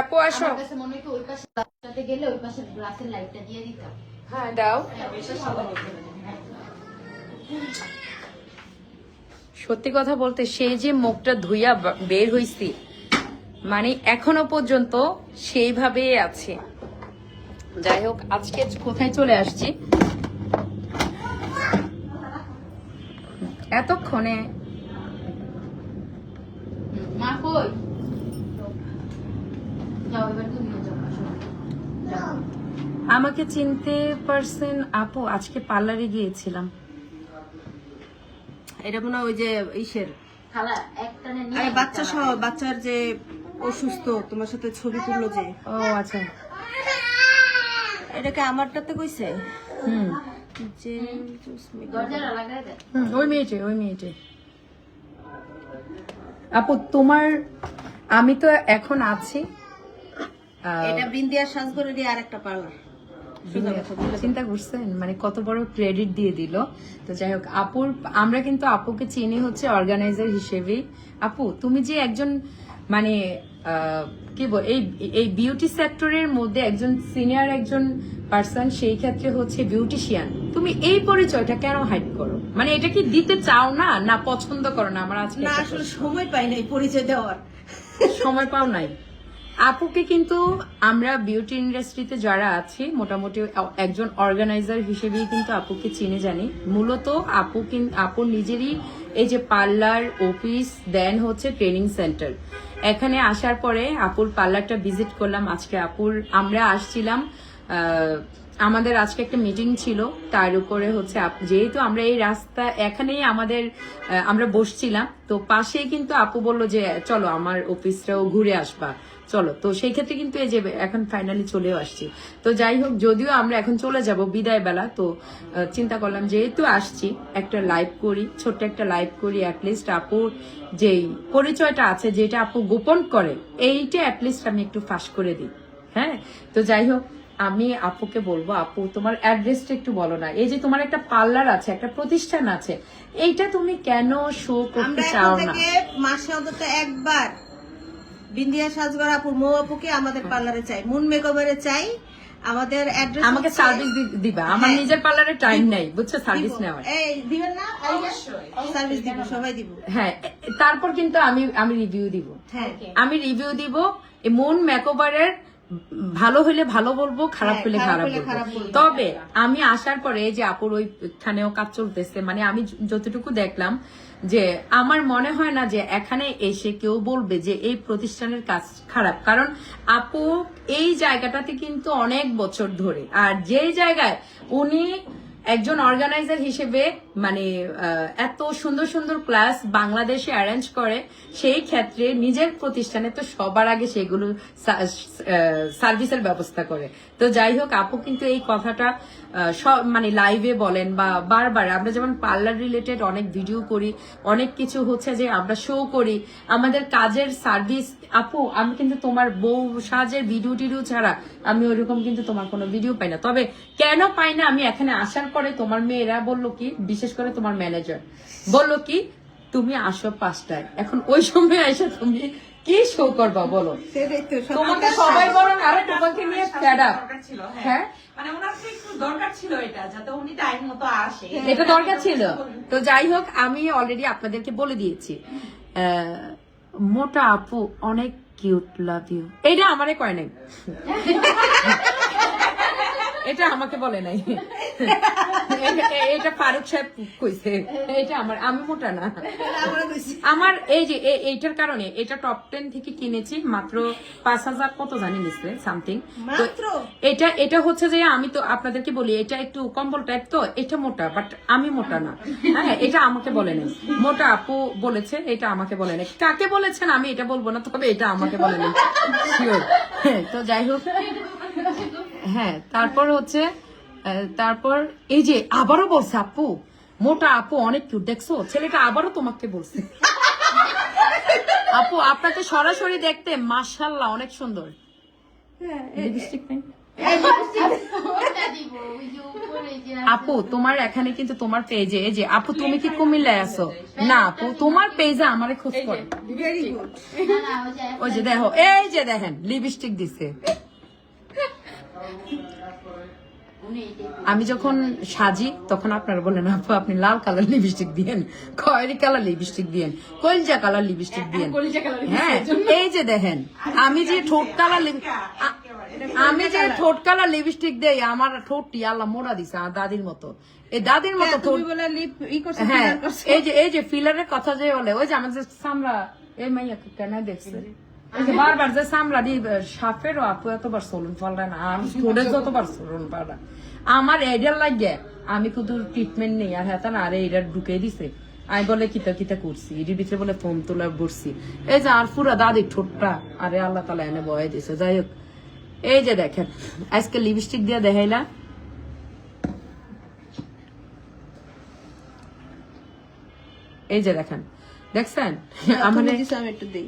আপু আসো। আমার কাছে মনে হয় কি ওই পাশে রাস্তাতে গেলে ওই পাশের গ্লাসের লাইটটা দিয়ে দিতাম। হ্যাঁ দাও। সত্যি কথা বলতে সে যে মুখটা ধুইয়া বের হইছি, মানে এখনো পর্যন্ত সেইভাবে আছে। যাই হোক, আজকে কোথায় চলে আসছি এতক্ষণে। মা কই? যাও এবার তুমি যাও। যাও। আমাকে চিনতে পারছেন আপু? আজকে পার্লারে গিয়েছিলাম। এটা মনে হয় ওই যে ইসের খালা একটানে নিয়ে আরে বাচ্চা সহ বাচ্চার যে অসুস্থ তোমার সাথে ছবি তুললো যে, ও আচ্ছা। এটাকে আমারটাতে কইছে হুম যে দরজাটা লাগাই দে। ওই মেয়েটে। আপু তোমার, আমি তো এখন আছি এটা বিন্দিয়া সাজগরেরই আর একটা পার্লার। চিন্তা করছেন মানে কত বড় ক্রেডিট দিয়ে দিল। তো যাই হোক, আপুর আমরা কিন্তু আপুকে চিনি হচ্ছে অর্গানাইজার হিসেবেই। আপু তুমি যে একজন মানে কি বল, এই বিউটি সেক্টরের মধ্যে একজন সিনিয়র একজন পার্সন, সেই ক্ষেত্রে হচ্ছে বিউটিশিয়ান, তুমি এই পরিচয়টা কেন হাইড করো? মানে এটা কি দিতে চাও না, না পছন্দ করো না? আমার আজকে না আসলে সময় পাই নাই পরিচয় দেওয়ার। সময় পাও নাই। আপুকে কিন্তু আমরা বিউটি ইন্ডাস্ট্রিতে যারা আছি মোটামুটি একজন অর্গানাইজার হিসেবেই কিন্তু আপুকে চিনে জানি। মূলত আপু নিজেরই এই যে পার্লার, অফিস, দেন হচ্ছে ট্রেনিং সেন্টার। এখানে আসার পরে আপুর পার্লারটা ভিজিট করলাম। আজকে আমরা আসছিলাম, আমাদের আজকে একটা মিটিং ছিল, তার উপরে হচ্ছে যেহেতু আমরা এই রাস্তা এখানেই আমরা বসছিলাম, তো পাশেই কিন্তু আপু বললো যে চলো আমার অফিসটাও ঘুরে আসবা, চলো। তো সেই ক্ষেত্রে কিন্তু এই যে এখন ফাইনালি চলেও আসছি। তো যাই হোক, যদিও আমরা এখন চলে যাব বিদায় বেলা, তো চিন্তা করলাম যেহেতু আসছি একটা লাইভ করি, ছোট্ট একটা লাইভ করি, অ্যাটলিস্ট আপুর যেই পরিচয়টা আছে যেটা আপু গোপন করে, এইটা অ্যাটলিস্ট আমি একটু ফাঁস করে দিই। হ্যাঁ, তো যাই হোক, আমি আপুকে বলবো, আপু তোমার অ্যাড্রেসটা একটু বলো না। এই যে তোমার একটা পার্লার আছে, একটা প্রতিষ্ঠান আছে, এইটা তুমি কেন শো করতে আমরা চাও এখন না? থেকে মাসে অন্তত একবার বিন্দিয়া সাজগর আপুর মৌ আপুকে আমাদের পার্লারে চাই, মুন মেকওভারে চাই। আমাদের অ্যাড্রেস আমাকে সার্ভিস দিবা, আমার হ্যাঁ। নিজের পার্লারে টাইম নাই, বুঝছো, সার্ভিস নেওয়ার। এই দিবেন না? সার্ভিস দিব, সবাই দিব। হ্যাঁ, তারপর কিন্তু আমি রিভিউ দিব। হ্যাঁ আমি রিভিউ দিব। এই মন মেকওভারের ভালো হলে ভালো বলবো, খারাপ হলে খারাপ বলবো। তবে আমি আসার পরে যে আপুর ওইখানেও কাজ চলতেছে, মানে আমি যতটুকু দেখলাম, যে আমার মনে হয় না যে এখানে এসে কেউ বলবে যে এই প্রতিষ্ঠানের কাজ খারাপ, কারণ আপু এই জায়গাটাতে কিন্তু অনেক বছর ধরে, আর যে জায়গায় উনি একজন অর্গানাইজার হিসেবে মানে এত সুন্দর সুন্দর ক্লাস বাংলাদেশে অ্যারেঞ্জ করে, সেই ক্ষেত্রে নিজের প্রতিষ্ঠানে তো সবার আগে সেগুলো সার্ভিসের ব্যবস্থা করে। তো যাই হোক, আপু কিন্তু এই কথাটা সব মানে লাইভে বলেন বা বারবার, আমরা যেমন পার্লার রিলেটেড অনেক ভিডিও করি, অনেক কিছু হচ্ছে যে আমরা শো করি আমাদের কাজের সার্ভিস। আপু আমি কিন্তু তোমার বউ সাজের ভিডিও টিডিও ছাড়া আমি ওইরকম কিন্তু তোমার কোনো ভিডিও পাই না। তবে কেন পাই না, আমি এখানে আসার পরে তোমার মেয়েরা বললো কি, বিশেষ করে তোমার ম্যানেজার বললো কি, তুমি আসো 5টায়, এখন ওই সময় এসে তুমি কি শো করবা বলো? সেটাই তো তোমাকে সবাই বলেন, আরে তোমাকে নিয়ে ফেড আপ। হ্যাঁ, মানে ওনার তো একটু দরকার ছিল এটা, যাতে উনি টাইম মতো আসে। এটা দরকার ছিল। তো যাই হোক, আমি অলরেডি আপনাদেরকে বলে দিয়েছি, মোটা আপু অনেক কিউট, লাভ ইউ। এটা আমারে কয় নাই, এটা আমাকে বলে নাই, এটা ফারুক সাহেব কইছে। এটা আমি মোটা না, আমার এই যে এইটার কারণে এটা টপ 10 থেকে কিনেছি মাত্র 5,000 কত জানি নিচ্ছে সামথিং। এটা হচ্ছে যে আমি তো আপনাদেরকে বলি, এটা একটু কম্বল টাইপ, তো এটা মোটা, বাট আমি মোটা না। হ্যাঁ, এটা আমাকে বলে নাই, মোটা আপু বলেছে, এটা আমাকে বলে নাই। কাকে বলেছেন আমি এটা বলবো না, তবে এটা আমাকে বলে নাই শিওর। তো যাই হোক, হ্যাঁ, তারপর এই যে আবারও বলছে আপু মোটা আপু অনেক কিউট, দেখছো ছেলেটা আবারও তোমাকে বলছে। আপু আপনাকে সরাসরি দেখতে মাশাআল্লাহ অনেক সুন্দর। লিপস্টিক নেই ওটা দিব ওই যে উপরে যে আপু তোমার এখানে কিন্তু তোমার পেজে এই যে আপু তুমি কি কুমিল্লায় আছো না আপু তোমার পেজে আমারে খোঁজ করে ভেরি গুড। না না ওই যে ওই যে দেখো এই যে দেখেন লিপস্টিক দিছে উনি এটাই আমি যখন সাজি তখন আপনারা বলেন আপু আপনি লাল কালার লিপস্টিক দিয়েন খয়েরি কালার লিপস্টিক দিয়েন কলজা কালার লিপস্টিক দিয়েন হ্যাঁ এই যে দেখেন আমি যে ঠোঁট কালার আমি যে ঠোঁট কালার লিপস্টিক দেই আমার ঠোঁটটি আল্লাহ মোড়া দিছে আমার দাদির মতো এই দাদির মতো ঠোঁট তুমি বলে লিপ ই করছো, হ্যাঁ filler করছো। এই যে ফিলারের কথা যে বলে ওই যে আমাদের সামরা এই মাইয়া কেন দেখছে এই যে বারবার যে সামরা দি সাপেরও আপু এতবার চলুন ফলরা না আর ঠোঁটে যতবার চলুন পাড়া আমার এইটার লাগে আমি শুধু ট্রিটমেন্ট নেই আর হ্যাঁ না আরে এইটা ঢুকে দিছে আমি বলে কিতা কিতা করছি এটির ভিতরে বলে ফোম তোলা বসছি এই যে আর পুরা দাদির ঠোঁটটা আরে আল্লাহ তালা এনে বয়ে দিছে যাই হোক এই যে দেখেন আজকে লিপস্টিক দিয়ে দেখাইলা এই যে দেখেন দেখছেন আমার তুমি দিছো, আমি একটু দেই।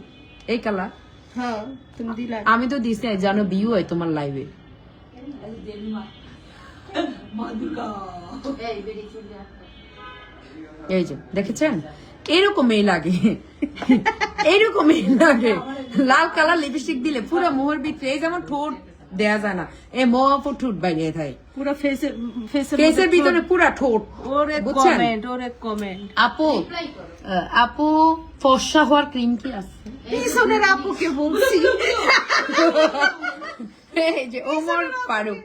এই কালার হ্যাঁ তুমি দিলা। আমি তো দিছি জানো বিউ হয় তোমার লাইভে এই বেরি চলে আসছে এই যে দেখেছেন এরকমই লাগে এরকমই লাগে লাল কালার লিপস্টিক দিলে পুরো মোহর ভিতরে এই যেমন ঠোঁট দেয়া যায় না এই মোহর ঠোঁট বাইরে থাকে পুরো ফেসের কেসের ভিতরে পুরা ঠোঁট ওরে বুঝছেন? কমেন্ট, ওরে কমেন্ট। আপু রিপ্লাই করো আপু ফর্সা হওয়ার ক্রিম কি আছে পিছনের আপুকে বলছি। এই যে ওমর ফারুক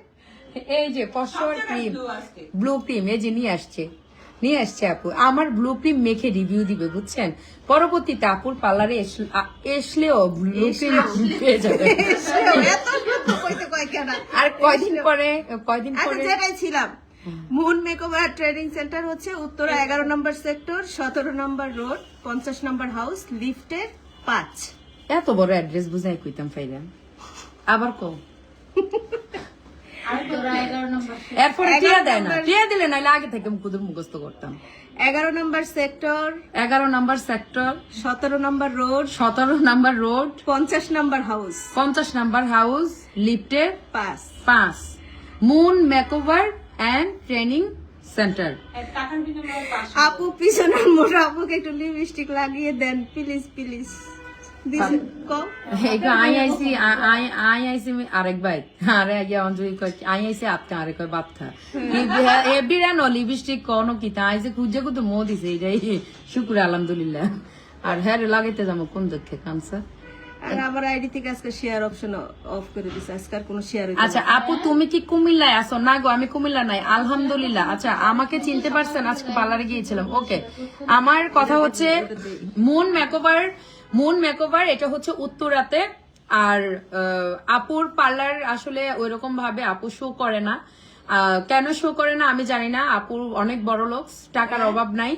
এই যে ফর্সা হওয়ার ক্রিম ব্লু ক্রিম এই যে নিয়ে আসছে আপু আমার ব্লু ক্রিম মেখে রিভিউ দিবে বুঝছেন পরবর্তীতে আপুর পার্লারে এসলেও ব্লু ক্রিম পেয়ে যাবে এত দ্রুত কইতে কয় কেন? আর কয়দিন পরে আচ্ছা, যেটাই ছিলাম, মুন মেকওভার ট্রেনিং সেন্টার হচ্ছে উত্তরা 11 নম্বর সেক্টর, 17 নম্বর রোড, 50 নম্বর হাউস, লিফটের 5। এত বড় অ্যাড্রেস বুঝাই কইতাম ফাইরাম আবার কও তোরা 11 নম্বর এরপরে টিয়া দেয় না টিয়া দিলে নাইলে আগে থেকে মুকুদুর মুখস্থ করতাম 11 নম্বর সেক্টর, 11 নম্বর সেক্টর 17 নম্বর রোড, 17 নম্বর রোড 50 নম্বর হাউস, 50 নম্বর হাউস লিফটের 5। 5 moon makeover and training centre টাকার বিনিময়ে পাঁচশো। আপু পিছনের মোটা আপুকে একটু লিপস্টিক লাগিয়ে দেন প্লিজ প্লিজ। দিছে কম আই আইসি আরেক ভাই আরে আগে অঞ্জলি কয় আই আইসি আপকা আরে কয় বাপ থা এবিরা নো লিপস্টিক কোন কি তা আইসে খুঁজে কত মো দিছে এটাই শুক্র আলহামদুলিল্লাহ আর হ্যাঁ লাগাইতে যাবো কোন দেখে কামসা আর আমার আইডি থেকে আজকে শেয়ার অপশন অফ করে দিছে, আজকে আর কোনো শেয়ার আচ্ছা আপু তুমি কি কুমিল্লায় আছো না গো আমি কুমিল্লা নাই আলহামদুলিল্লাহ আচ্ছা আমাকে চিনতে পারছেন আজকে পার্লারে গিয়েছিলাম ওকে আমার কথা হচ্ছে মুন মেকওভার এটা হচ্ছে উত্তরাতে আর আপুর পার্লার আসলে ওইরকম ভাবে আপু শো করে না কেন শো করে না আমি জানি না আপুর অনেক বড় লোক টাকার অভাব নাই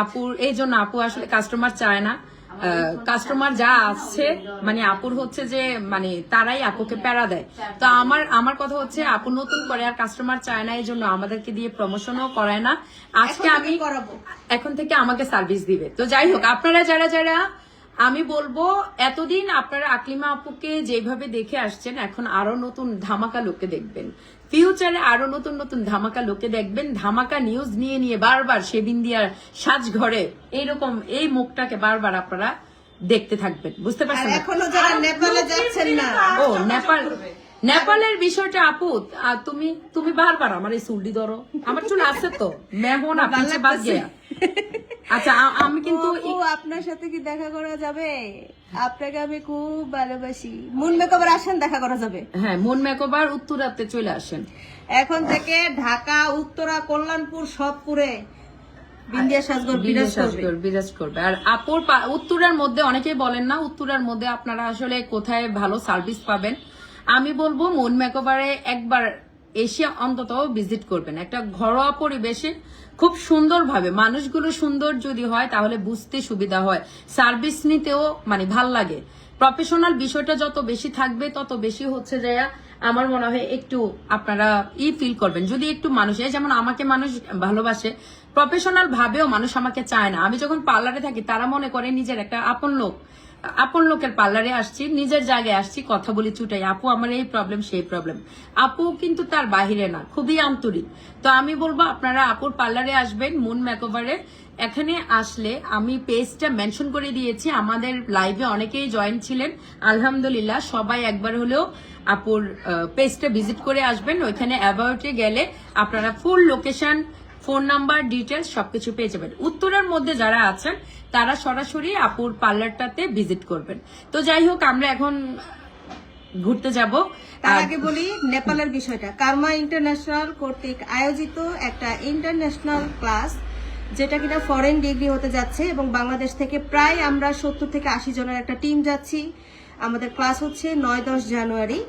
আপুর এই জন্য আপু আসলে কাস্টমার চায় না কাস্টমার যা আসছে মানে আপুর হচ্ছে যে মানে তারাই আপুকে প্যারা দেয় তো আমার কথা হচ্ছে আপু নতুন করে আর কাস্টমার চায় না এই জন্য আমাদেরকে দিয়ে প্রমোশনও করায় না আজকে আমি করাবো। এখন থেকে আমাকে সার্ভিস দিবে তো যাই হোক আপনারা যারা আমি বলবো এতদিন আপনারা আকলিমা আপুকে যেভাবে দেখে আসছেন এখন আরো নতুন ধামাকা লোকে দেখবেন ফিউচারে আরো নতুন নতুন ধামাকা লোকে দেখবেন ধামাকা নিউজ নিয়ে বারবার সেবিন্দিয়ার সাজঘরে এইরকম এই মুখটাকে বারবার আপনারা দেখতে থাকবেন বুঝতে আর পারছেন এখনো যারা নেপালে যাচ্ছেন না, ও নেপালের বিষয়টা আপু তুমি বারবার আমার এই চুলটি ধরো আমার চুল আছে তো মেহো না পিছে বাদ গিয়া আচ্ছা আমি কিন্তু আপু আপনার সাথে কি দেখা করা যাবে? আপনাকে আমি খুব ভালোবাসি। মুন মেকওভার আসেন, দেখা করা যাবে। হ্যাঁ মুন মেকওভার উত্তরাতে চলে আসেন এখন থেকে ঢাকা, উত্তরা, কল্যাণপুর সবপুরে বিন্দিয়া সাজগর বিরাজ করবে আর আপুর উত্তরার মধ্যে অনেকেই বলেন না উত্তরার মধ্যে আপনারা আসলে কোথায় ভালো সার্ভিস পাবেন আমি বলবো মুন মেকওভারে একবার এসে অন্তত ভিজিট করবেন একটা ঘরোয়া পরিবেশে খুব সুন্দরভাবে মানুষগুলো সুন্দর যদি হয় তাহলে বুঝতে সুবিধা হয় সার্ভিস নিতেও মানে ভাল লাগে প্রফেশনাল বিষয়টা যত বেশি থাকবে তত বেশি হচ্ছে যে আমার মনে হয় একটু আপনারা ফিল করবেন যদি একটু মানুষ যেমন আমাকে মানুষ ভালোবাসে প্রফেশনাল ভাবেও মানুষ আমাকে চায় না আমি যখন পার্লারে থাকি তারা মনে করে নিজের একটা আপন লোক আপন লোকের পার্লারে আসছি, নিজের জায়গায় আসছি, কথা বলি চুটাই, আপু আমার এই প্রবলেম সেই প্রবলেম। আপু কিন্তু তার বাহিরে না, খুবই আন্তরিক। তো আমি বলবো আপনারা আপুর পার্লারে আসবেন, মুন মেকওভারে। এখানে আসলে আমি পেজটা মেনশন করে দিয়েছি, আমাদের লাইভে অনেকেই জয়েন ছিলেন, আলহামদুলিল্লাহ সবাই একবার হলেও আপুর পেজটা ভিজিট করে আসবেন। ওইখানে অ্যাবাউটে গেলে আপনারা ফুল লোকেশন, ফোন নাম্বার, ডিটেলস সবকিছু পেয়ে যাবেন। উত্তরার মধ্যে যারা আছেন তারা সরাসরি আপুর পার্লারটাতে ভিজিট করবেন। তো যাই হোক, আমরা এখন ঘুরতে যাব। তার আগে বলি নেপালের বিষয়টা। কার্মা ইন্টারন্যাশনাল কর্তৃক আয়োজিত একটা ইন্টারন্যাশনাল ক্লাস, যেটা কিনা ফরেন ডিগ্রি হতে যাচ্ছে, এবং বাংলাদেশ থেকে প্রায় আমরা 70 থেকে 80 জনের একটা টিম যাচ্ছি। আমাদের ক্লাস হচ্ছে 9-10 জানুয়ারি,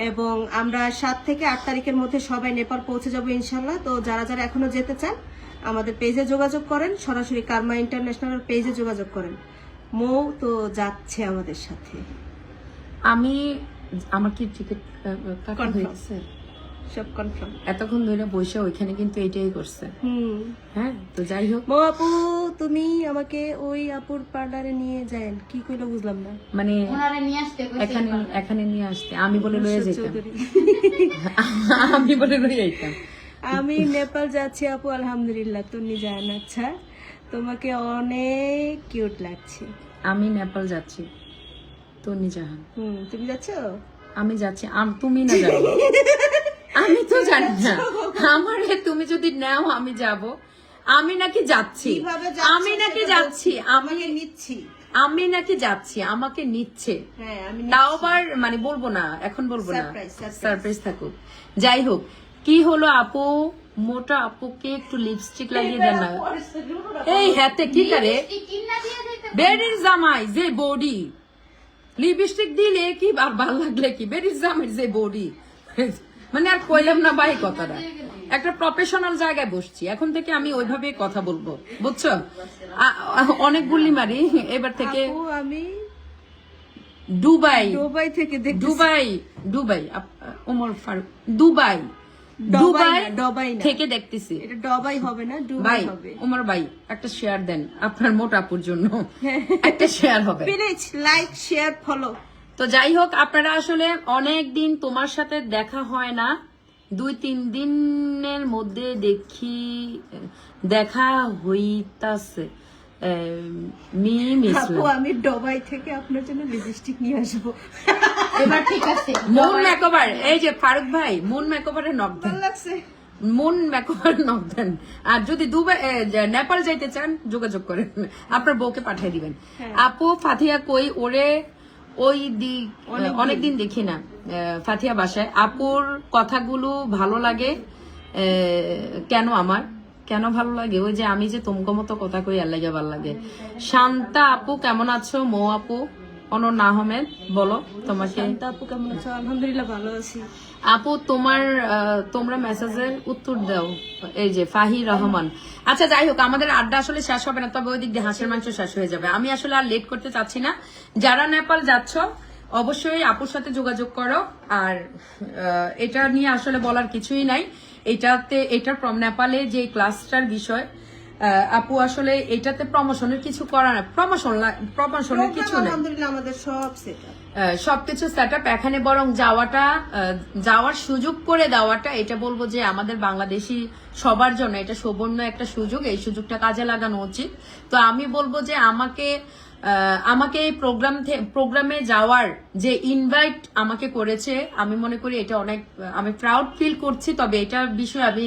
এবং আমরা 7 থেকে 8 তারিখের মধ্যে সবাই নেপাল পৌঁছে যাবো ইনশাল্লাহ। তো যারা যারা এখনো যেতে চান আমাদের পেজে যোগাযোগ করেন, সরাসরি কার্মা ইন্টারন্যাশনাল পেজে যোগাযোগ করেন। মৌ তো যাচ্ছে আমাদের সাথে। আমার কি টিকিট কাটা হয়ে গেছে? সব কনফার্ম। এতক্ষণ ধরে বসে ওইখানে কিন্তু এটাই করছে। হ্যাঁ, তো যাই হোক, মৌ আপু তুমি আমাকে ওই আপুর পার্লারে নিয়ে যান, কি কইলো বুঝলাম না। মানে ওনারে নিয়ে আসতে কইছে এখানে নিয়ে আসতে, আমি বলে লয়ে যেতাম, আমি বলে লয়ে যেতাম। আমি নেপাল যাচ্ছি আপু, আলহামদুলিল্লাহ। তুমি যান? আচ্ছা, তোমাকে অনেক কিউট লাগছে। আমি নেপাল যাচ্ছি, তন্নি জাহান। তুমি যাচ্ছ? আমি যাচ্ছি, তুমি না যাবো? আমি তো জানি না, আমারে তুমি যদি নাও আমি যাব। আমি নাকি যাচ্ছি, আমি নাকি যাচ্ছি, আমাকে নিচ্ছি, আমি নাকি যাচ্ছি, আমাকে নিচ্ছে। হ্যাঁ আমি তাও আবার মানে বলবো না, এখন বলবো না, Surprise. সারপ্রাইজ থাকুক। যাই হোক, কি হলো আপু, মোটা আপুকে একটু লিপস্টিক লাগিয়ে দেন না। এই হাতে কি করে কিন্না দিয়ে দিতে বেরির জামাই যে বডি, লিপস্টিক দিলে কি আর ভাল লাগলে কি, বেরির জামাই যে বডি, মানে আর কইলাম না ভাই কথাটা। একটা প্রফেশনাল জায়গায় বসছি, এখন থেকে আমি ওইভাবে কথা বলবো, বুঝছো? অনেক গুলি মারি এবার থেকে। আপু আমি দুবাই থেকে দেখছি। দুবাই ওমর ফারুক, দুবাই ডবাই না, থেকে দেখতেছি। এটা ডবাই হবে না, ভাই দুবাই হবে। ওমর ভাই একটা শেয়ার দেন আপনার মোটা আপুর জন্য, একটা শেয়ার হবে প্লিজ লাইক শেয়ার ফলো। তো যাই হোক, আপনারা আসলে অনেক দিন তোমার সাথে দেখা হয় না, 2-3 দিনের মধ্যে দেখা হইতাছে। আপু আমি ডবাই থেকে আপনার জন্য লিপস্টিক নিয়ে আসবো। এবার ঠিক আছে। মুন মেকওভার, এই যে ফারুক ভাই, মুন মেকওভারে নক দেন, ভালো লাগছে। মুন মেকওভার নক দেন। আর যদি দুবাই নেপাল যাইতে চান যোগাযোগ করেন, আপনার বউকে পাঠিয়ে দিবেন। আপু ফাথিয়া কই ওরে, ওই দিক অনেকদিন দেখি না ফাথিয়া বাসায়। আপুর কথাগুলো ভালো লাগে কেন, আমার কেন ভালো লাগে? ওই যে আমি যে তোমগো মতো কথা কই, আর লাগে ভাল লাগে। শান্তা আপু কেমন আছো? মৌ আপু, অনন্যা আহমেদ বলো তোমাকে। শান্তা আপু কেমন আছো? আলহামদুলিল্লাহ ভালো আছি। আপু তোমরা মেসেজের উত্তর দাও। এই যে ফাহির রহমান। আচ্ছা যাই হোক, আমাদের আড্ডা আসলে শেষ হবে না, তবে ওই দিক দিয়ে হাঁসের মাংস শেষ হয়ে যাবে। আমি আসলে আর লেট করতে চাচ্ছি না। যারা নেপাল যাচ্ছ অবশ্যই আপুর সাথে যোগাযোগ করো। আর এটা নিয়ে আসলে বলার কিছুই নাই। এটা নেপালে যে ক্লাসটার বিষয়, আপু আসলে এটাতে প্রমোশনের কিছু করা না, প্রমোশনের কিছু না, আলহামদুলিল্লাহ আমাদের সব সেটআপ, সবকিছু সেটআপ। এখানে বরং যাওয়ার সুযোগ করে দেওয়াটা, এটা বলবো যে আমাদের বাংলাদেশি সবার জন্য এটা সুবর্ণ একটা সুযোগ, এই সুযোগটা কাজে লাগানো উচিত। তো আমি বলবো যে আমাকে এই প্রোগ্রামে যাওয়ার যে ইনভাইট আমাকে করেছে, আমি মনে করি এটা অনেক, আমি প্রাউড ফিল করছি। তবে এটার বিষয়ে আমি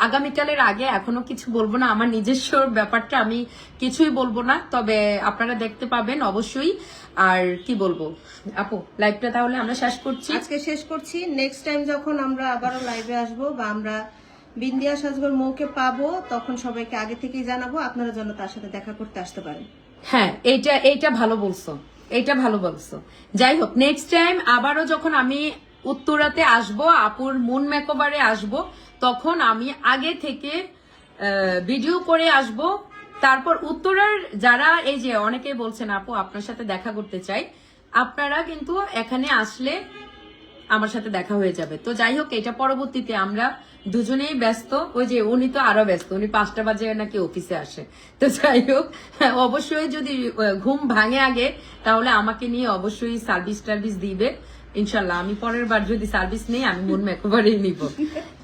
আগামীকালের আগে এখনো কিছু বলবো না, আমার নিজস্ব ব্যাপারটা আমি কিছুই বলবো না। তবে আপনারা দেখতে পাবেন অবশ্যই। আর কি বলবো আপু, লাইভটা তাহলে আমরা শেষ করছি, আজকে শেষ করছি। নেক্সট টাইম যখন আমরা আবারও লাইভে আসবো বা আমরা বিন্দিয়া সাজগর মৌকে পাবো, তখন সবাইকে আগে থেকেই জানাবো, আপনারা যেন তার সাথে দেখা করতে আসতে পারেন। হ্যাঁ, এইটা ভালো বলছো, এইটা ভালো বলছো। যাই হোক, নেক্সট টাইম আবারও যখন আমি উত্তরাতে আসবো, আপুর মুন মেকওভারে আসবো, তখন আমি আগে থেকে ভিডিও করে আসবো। তারপর উত্তরার যারা, এই যে অনেকেই বলছেন আপু আপনার সাথে দেখা করতে চাই, আপনারা কিন্তু এখানে আসলে আমার সাথে দেখা হয়ে যাবে। তো যাই হোক, এটা পরবর্তীতে আমরা দুজনেই ব্যস্ত। ওই যে উনি তো আরো ব্যস্ত, উনি 5টা বাজে নাকি অফিসে আসে। তো যাই হোক, অবশ্যই যদি ঘুম ভাঙে আগে, তাহলে আমাকে নিয়ে অবশ্যই সার্ভিস দিবে ইনশাল্লাহ। আমি পরের বার যদি সার্ভিস নেই, আমি মন মেকওভারই নিব।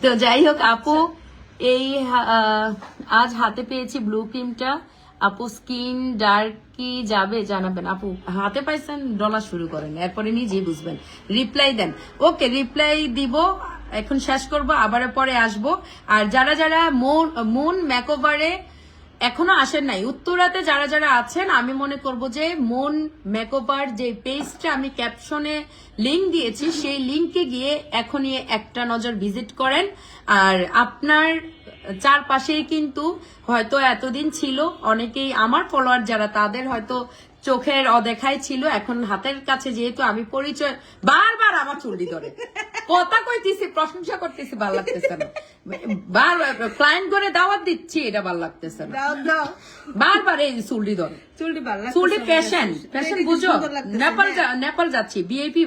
তো যাই হোক আপু, এই আজ হাতে পেয়েছি ব্লু ক্রিমটা। আপু স্কিন ডার্ক কি যাবে জানাবেন। আপু হাতে পাইছেন, ডলা শুরু করেন, এরপরে নিজেই বুঝবেন, রিপ্লাই দেন। ওকে, রিপ্লাই দিব, এখন শেষ করব, আবার পরে আসবো। আর যারা যারা মুন মেকওভারে এখনো আসেন নাই, উত্তরাতে যারা যারা আছেন, আমি মনে করব যে মুন মেকওভার যে পেজটা আমি ক্যাপশনে লিংক দিয়েছি, সেই লিংকে গিয়ে এখনই একটা নজর ভিজিট করেন। আর আপনার চারপাশেই কিন্তু হয়তো এতদিন ছিল অনেকেই, আমার ফলোয়ার যারা, তাদের হয়তো চোখের অদেখাই ছিল, এখন হাতের কাছে যেহেতু আমি পরিচয়, বারবার আমার চুল্লি ধরে কথা কইতেছি, প্রশংসা করতেছি, ভালো লাগতেছে না, বারবার ক্লায়েন্ট করে দাওয়াত দিচ্ছি, এটা ভালো লাগতেছে না, বারবার এই চুল্লি ধরে। চুল্লি ফ্যাশন বুঝো, নেপাল যাচ্ছি বিআইপি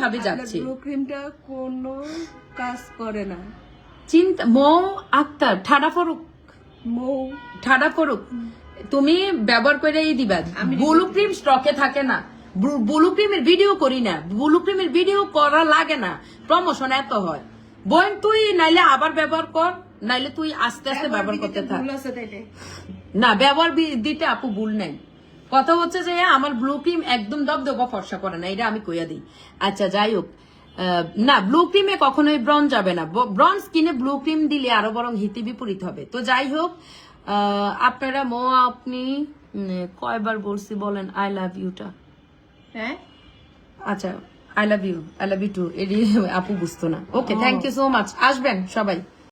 ভাবে যাচ্ছি। ব্লু ক্রিমটা কোনো কাজ করে না, চিন্তা। মৌ আক্তার ঠাডা ফরুক তুমি ব্যবহার করে দিবা। ব্লু ক্রিম স্টকে থাকে না, ব্লু ক্রিমের ভিডিও করি না, ব্লু ক্রিমের ভিডিও করা লাগে না, প্রমোশন এত হয়। বোন তুই নাইলে আবার ব্যবহার কর, নাইলে তুই আস্তে আস্তে ব্যবহার করতে থাক। না, ব্যবহার দিতে আপু ভুল নাই, কথা হচ্ছে যে আমার ব্লু ক্রিম একদম দবদবা ফর্সা করে না, এটা আমি কইয়া দিই। আচ্ছা যাই হোক, না ব্লু ক্রিমে কখনোই ব্রন যাবে না, ব্রন স্কিনে ব্লু ক্রিম দিলে আরো বরং হিতে বিপরীত হবে। তো যাই হোক, আপনারা আপনি কয়বার বলছি বলেন আই লাভ ইউটা? হ্যাঁ আচ্ছা, আই লাভ ইউ টু, এটি আপু বুঝতো না। ওকে, থ্যাংক ইউ সো মাচ, আসবেন সবাই।